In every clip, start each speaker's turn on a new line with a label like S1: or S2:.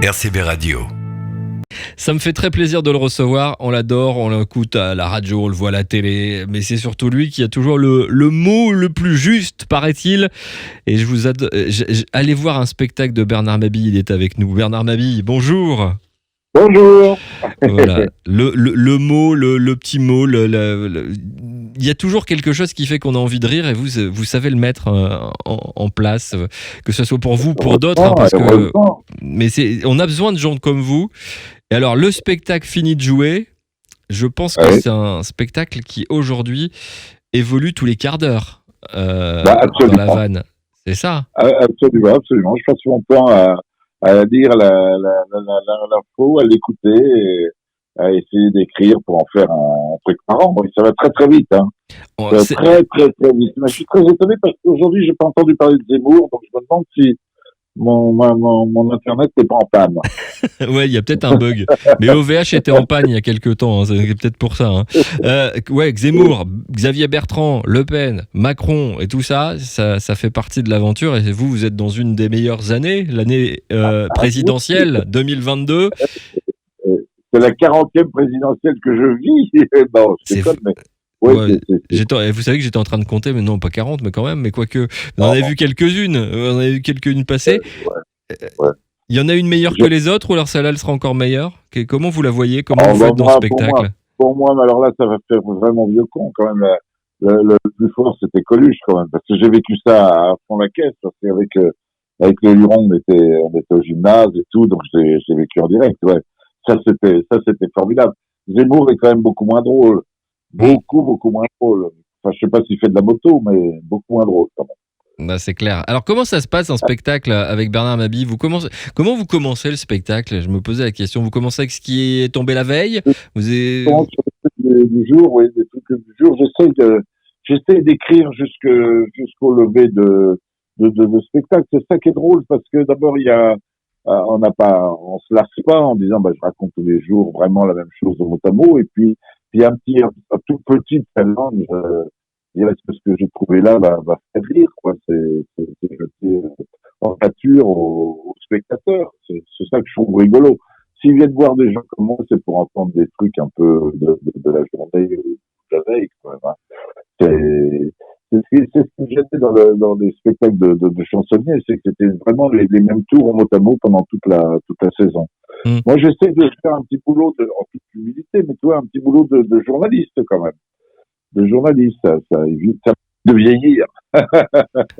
S1: RCB Radio.
S2: Ça me fait très plaisir de le recevoir, on l'adore, on l'écoute à la radio, on le voit à la télé, mais c'est surtout lui qui a toujours le mot le plus juste, paraît-il. Et allez voir un spectacle de Bernard Mabille, il est avec nous. Bernard Mabille, bonjour.
S3: Bonjour.
S2: Voilà, le mot, le petit mot, il y a toujours quelque chose qui fait qu'on a envie de rire et vous savez le mettre en place, que ce soit pour vous ou pour d'autres, hein, parce que on a besoin de gens comme vous. Et alors, le spectacle fini de jouer, je pense que c'est un spectacle qui, aujourd'hui, évolue tous les quarts d'heure dans la vanne. C'est ça?
S3: Absolument. Je passe mon temps à lire l'info, à l'écouter et à essayer d'écrire pour en faire un truc marrant. Bon, ça va très très vite. Hein. Très très très vite. Mais je suis très étonné parce qu'aujourd'hui, j'ai pas entendu parler de Zemmour, donc je me demande si mon internet n'est pas en panne.
S2: Ouais, il y a peut-être un bug. Mais OVH était en panne il y a quelques temps, hein, c'est peut-être pour ça. Hein. Zemmour, Xavier Bertrand, Le Pen, Macron et tout ça fait partie de l'aventure. Et vous êtes dans une des meilleures années, l'année présidentielle 2022.
S3: C'est la 40e présidentielle que je vis. Non, c'est comme...
S2: Vous savez que j'étais en train de compter, mais non, pas 40, mais quand même, mais quoique, on en avait vu quelques-unes passer.
S3: Ouais.
S2: Il y en a une meilleure que les autres, ou alors celle-là, elle sera encore meilleure? Comment vous la voyez? Comment vous faites dans ce spectacle?
S3: Pour moi, mais alors là, ça va faire vraiment vieux con, quand même. Le plus fort, c'était Coluche, quand même, parce que j'ai vécu ça à fond la caisse, parce qu'avec le Luron, on était au gymnase et tout, donc j'ai vécu en direct, ouais. Ça, c'était formidable. Zemmour est quand même beaucoup moins drôle. Beaucoup moins drôle. Enfin, je sais pas s'il fait de la moto, mais beaucoup moins drôle quand même.
S2: Bah, c'est clair. Alors, comment ça se passe un spectacle avec Bernard Mabille? Comment vous commencez le spectacle? Je me posais la question. Vous commencez avec ce qui est tombé la veille?
S3: Du jour, oui, des trucs du jour. J'essaie d'écrire jusqu'au lever de spectacle. C'est ça qui est drôle parce que d'abord on se lasse pas en disant, je raconte tous les jours vraiment la même chose mot à mot, et puis un tout petit challenge, est-ce que ce que j'ai trouvé là va faire rire, quoi. C'est jeté en pâture aux spectateurs. C'est ça que je trouve rigolo. S'ils viennent voir des gens comme moi, c'est pour entendre des trucs un peu de la journée ou de la veille, quand même, hein. C'est ce qui me gênait dans les spectacles de chansonniers, c'est que c'était vraiment les mêmes tours en mot à mot pendant toute la saison. Moi, j'essaie de faire un petit boulot en toute humilité, mais toi, un petit boulot de journaliste quand même. De journaliste, ça évite de vieillir.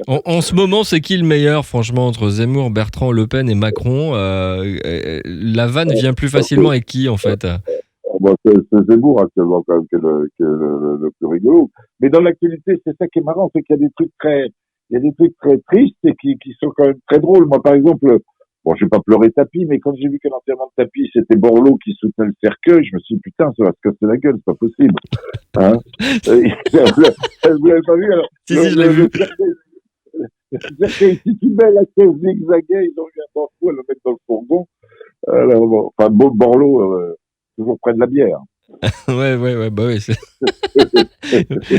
S2: En ce moment, c'est qui le meilleur, franchement, entre Zemmour, Bertrand, Le Pen et Macron? La vanne vient plus facilement avec qui, en fait?
S3: C'est Zemmour actuellement quand même qui est le plus rigolo. Mais dans l'actualité, c'est ça qui est marrant, c'est qu'il y a des trucs très tristes et qui sont quand même très drôles. Moi, par exemple, j'ai pas pleuré Tapi, mais quand j'ai vu que l'enterrement de Tapi, c'était Borloo qui soutenait le cercueil, je me suis dit, putain, ça va se casser la gueule, c'est pas possible. Hein? Vous l'avez pas vu, alors?
S2: Si, je l'ai vu.
S3: Le cercueil, si tu mets la caisse zigzaguée, ils ont eu un bon coup à le mettre dans le fourgon. Borloo, toujours près de la bière.
S2: Ouais.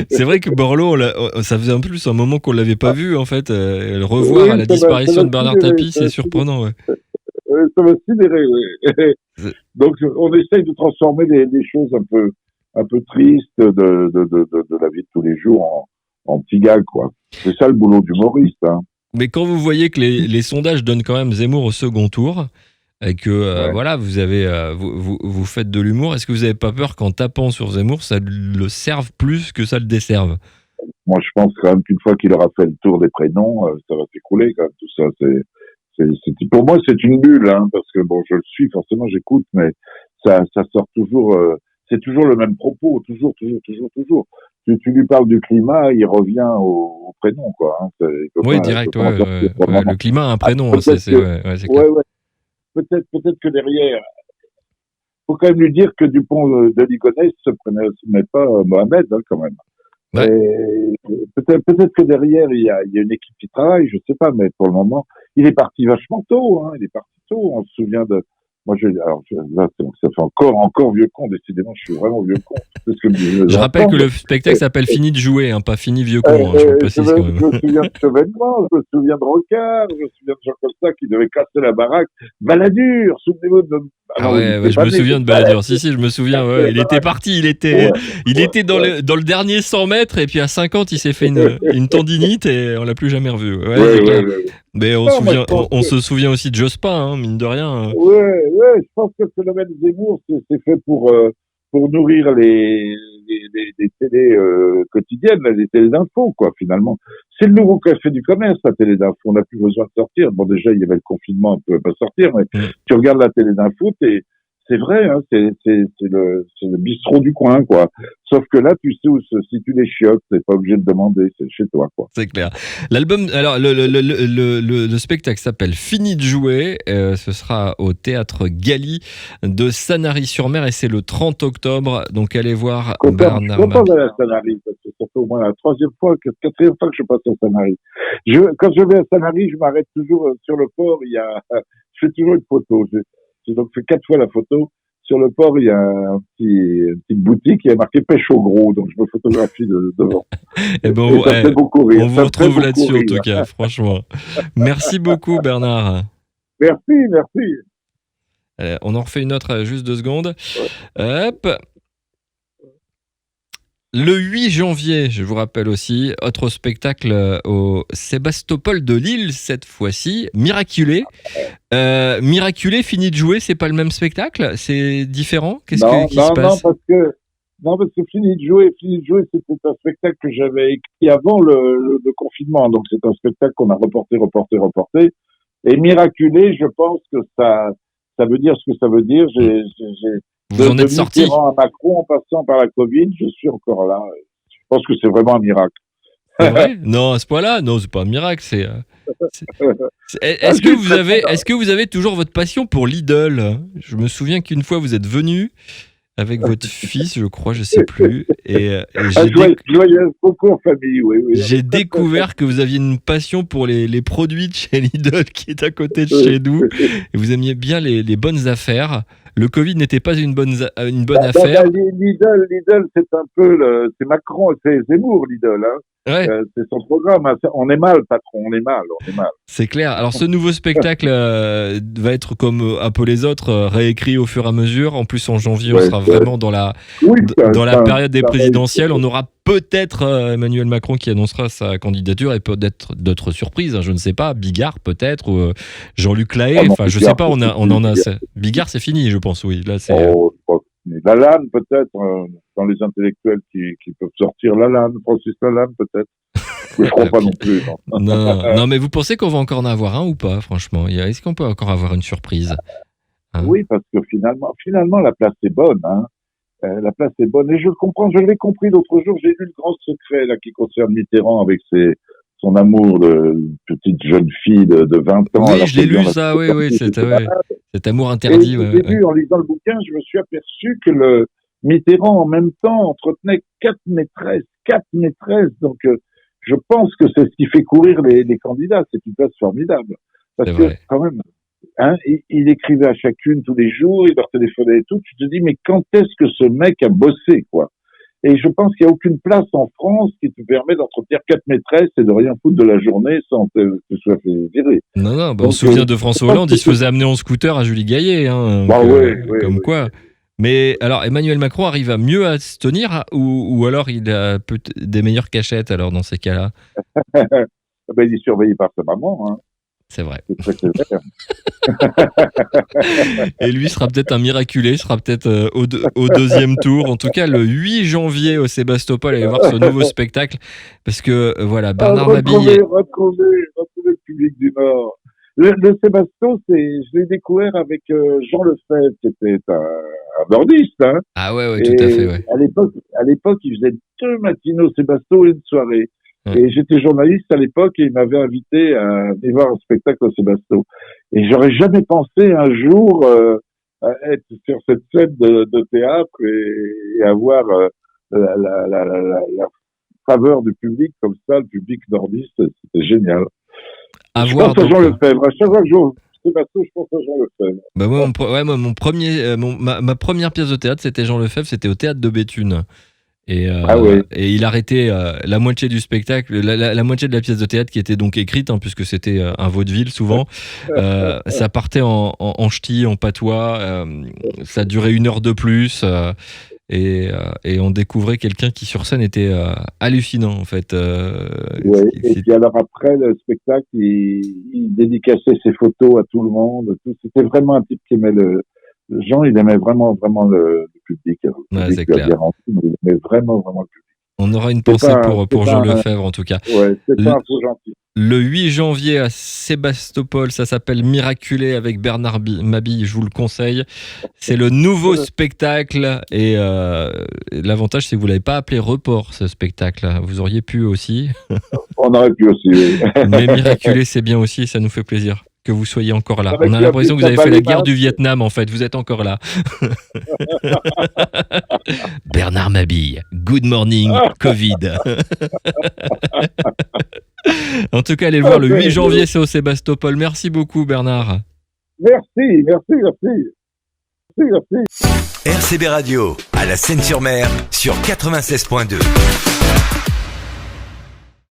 S2: C'est vrai que Borloo, ça faisait un peu plus un moment qu'on l'avait pas vu, en fait. Le revoir à la disparition de Bernard Tapie, c'est surprenant, ouais.
S3: Ça m'a sidéré, oui. Donc, on essaye de transformer des choses un peu tristes de la vie de tous les jours en petits gags, quoi. C'est ça le boulot d'humoriste, hein.
S2: Mais quand vous voyez que les sondages donnent quand même Zemmour au second tour, et que vous faites de l'humour, est-ce que vous n'avez pas peur qu'en tapant sur Zemmour, ça le serve plus que ça le desserve?
S3: Moi, je pense quand même qu'une fois qu'il aura fait le tour des prénoms, ça va s'écrouler quand même, tout ça. Pour moi, c'est une bulle, hein, parce que je le suis, forcément, j'écoute, mais ça sort toujours, c'est toujours le même propos, toujours. Tu lui parles du climat, il revient au prénom, quoi. Hein.
S2: Oui, direct, le climat a un prénom, c'est clair.
S3: Ouais. Peut-être que derrière, faut quand même lui dire que Dupont de Ligonnès se met pas Mohamed, hein, quand même.
S2: Ouais.
S3: Peut-être que derrière, il y a une équipe qui travaille, je sais pas, mais pour le moment, il est parti vachement tôt, hein, on se souvient Moi, là, ça fait encore vieux con. Décidément, je suis vraiment vieux con. C'est ce que me disent les
S2: Je rappelle
S3: enfants.
S2: que le spectacle s'appelle Fini de jouer, hein, pas Fini vieux con, hein, je le précise quand même.
S3: Je me souviens de Chevènement, je me souviens de Rocard, je me souviens de gens comme ça qui devaient casser la baraque. Balladur, souvenez-vous de...
S2: Ah ouais, je me souviens de Balladur. Si, je me souviens. Ouais, il était parti, il était dans le dernier 100 mètres et puis à 50, il s'est fait une tendinite et on l'a plus jamais revu. Ouais. Mais on se souvient aussi de Jospin, hein, mine de rien.
S3: Ouais, je pense que le phénomène Zemmour, c'est fait pour nourrir les télés quotidiennes, les télés d'infos, quoi, finalement. C'est le nouveau café du commerce, la télé d'infos. On n'a plus besoin de sortir. Bon, déjà, il y avait le confinement, on ne pouvait pas sortir, mais tu regardes la télé d'infos, c'est vrai, hein, c'est le bistrot du coin, quoi. Sauf que là, tu sais où se situent les chiottes, t'es pas obligé de demander, c'est chez toi, quoi.
S2: C'est clair. L'album, alors le spectacle s'appelle Fini de jouer. Ce sera au théâtre Galie de Sanary-sur-Mer et c'est le 30 octobre. Donc allez voir Bernard.
S3: Je ne pas aller à Sanary parce que ça fait au moins la quatrième fois que je passe à Sanary. Quand je vais à Sanary, je m'arrête toujours sur le port. Je fais toujours une photo. J'ai donc fait 4 fois la photo. Sur le port, il y a une petite boutique qui a marqué pêche au gros, donc je me photographie devant.
S2: Et ben,
S3: ça me fait beaucoup rire.
S2: On vous retrouve là-dessus en tout cas, franchement. Merci beaucoup Bernard.
S3: Merci.
S2: On en refait une autre, juste 2 secondes. Hop. Le 8 janvier, je vous rappelle aussi, autre spectacle au Sébastopol de Lille cette fois-ci, Miraculé. Miraculé, Fini de jouer, c'est pas le même spectacle? C'est différent? Qu'est-ce qui se passe?
S3: Non, parce que Fini de jouer, c'était un spectacle que j'avais écrit avant le confinement. Donc c'est un spectacle qu'on a reporté. Et Miraculé, je pense que ça veut dire ce que ça veut dire.
S2: Vous en êtes sorti.
S3: À Macron, en passant par la Covid, je suis encore là. Je pense que c'est vraiment un miracle.
S2: C'est vrai? Non, à ce point-là, non, c'est pas un miracle. Est-ce que vous avez toujours votre passion pour Lidl? Je me souviens qu'une fois vous êtes venu avec votre fils, je crois, je sais plus. Et
S3: joyeux beaucoup en famille, oui.
S2: J'ai découvert que vous aviez une passion pour les produits de chez Lidl qui est à côté de chez nous. Et vous aimiez bien les bonnes affaires. Le Covid n'était pas une bonne affaire.
S3: Lidl, c'est un peu c'est Macron, c'est Zemmour, Lidl. Hein.
S2: Ouais.
S3: C'est son programme. Hein. On est mal, patron, on est mal.
S2: C'est clair. Alors, ce nouveau spectacle va être comme un peu les autres, réécrit au fur et à mesure. En plus, en janvier, on sera vraiment dans la période des présidentielles. On aura peut-être Emmanuel Macron qui annoncera sa candidature et peut-être d'autres surprises. Hein, je ne sais pas. Bigard, peut-être, ou Jean-Luc Lahaye. Enfin, je ne sais pas. On en a. Bigard, c'est fini, je pense. Oui. Là, c'est.
S3: Lalanne, peut-être, dans les intellectuels qui peuvent sortir. Francis Lalanne, peut-être. Je ne crois pas non plus.
S2: Non, mais vous pensez qu'on va encore en avoir un ou pas, franchement? Est-ce qu'on peut encore avoir une surprise?
S3: Oui, parce que finalement, la place est bonne. Hein. La place est bonne. Et je l'ai compris l'autre jour. J'ai lu le grand secret là qui concerne Mitterrand avec son amour de petite jeune fille de 20 ans.
S2: Oui, je l'ai lu ça, oui, cet amour interdit.
S3: Au début, en lisant le bouquin, je me suis aperçu que le Mitterrand, en même temps, entretenait 4 maîtresses. Donc, je pense que c'est ce qui fait courir les candidats. C'est une place formidable. Parce que, quand même, hein, il écrivait à chacune tous les jours, il leur téléphonait et tout. Tu te dis, mais quand est-ce que ce mec a bossé, quoi? Et je pense qu'il n'y a aucune place en France qui te permet d'entretenir 4 maîtresses et de rien foutre de la journée sans que tu sois fait virer.
S2: Non, on se souvient de François Hollande, il se faisait amener en scooter à Julie Gaillet. Hein, comme quoi. Mais alors, Emmanuel Macron arrive à mieux à se tenir ou alors il a des meilleures cachettes alors dans ces cas-là?
S3: Il est surveillé par sa maman. Hein.
S2: C'est vrai.
S3: C'est très clair.
S2: Et lui sera peut-être un miraculé, sera peut-être au deuxième tour. En tout cas, le 8 janvier au Sébastopol, allez voir ce nouveau spectacle. Parce que, voilà, Bernard Mabille...
S3: Retrouver le public du Nord. Le Sébasto, je l'ai découvert avec Jean Lefebvre, qui était un nordiste. Hein.
S2: Ah ouais, tout à fait. Ouais.
S3: À l'époque, il faisait 2 matinées au Sébasto et une soirée. Et j'étais journaliste à l'époque et il m'avait invité à aller voir un spectacle au Sébasto. Et j'aurais jamais pensé un jour à être sur cette scène de théâtre et avoir la faveur du public comme ça, le public nordiste, c'était génial. Je pense à Jean Lefebvre. À chaque fois que Sébastien, je pense à Jean Lefebvre.
S2: Bah moi, mon premier, ma première pièce de théâtre, c'était Jean Lefebvre, c'était au théâtre de Béthune. Et il arrêtait la moitié du spectacle, la moitié de la pièce de théâtre qui était donc écrite, puisque c'était un vaudeville souvent. Ça partait en ch'ti, en patois. Ça durait 1 heure de plus. Et on découvrait quelqu'un qui sur scène était hallucinant en fait.
S3: Et puis alors après le spectacle, il dédicaçait ses photos à tout le monde. C'était vraiment un type qui aimait Jean, il aimait vraiment le public.
S2: C'est clair.
S3: Il aimait vraiment le public.
S2: On aura une pensée pour Jean Lefebvre en tout cas.
S3: Ouais, c'est pas un faux gentil.
S2: Le 8 janvier à Sébastopol, ça s'appelle Miraculé avec Bernard Mabille, je vous le conseille. C'est le nouveau spectacle et l'avantage c'est que vous l'avez pas appelé report ce spectacle. Vous auriez pu aussi.
S3: On aurait pu aussi. Oui.
S2: Mais Miraculé c'est bien aussi, ça nous fait plaisir que vous soyez encore là. On a l'impression que vous avez fait la guerre du Vietnam en fait, vous êtes encore là. Bernard Mabille, good morning Covid. En tout cas, allez le voir le 8 janvier, c'est au Sébastopol. Merci beaucoup Bernard.
S3: Merci.
S1: RCB Radio, à la Seine-sur-Mer, sur 96.2.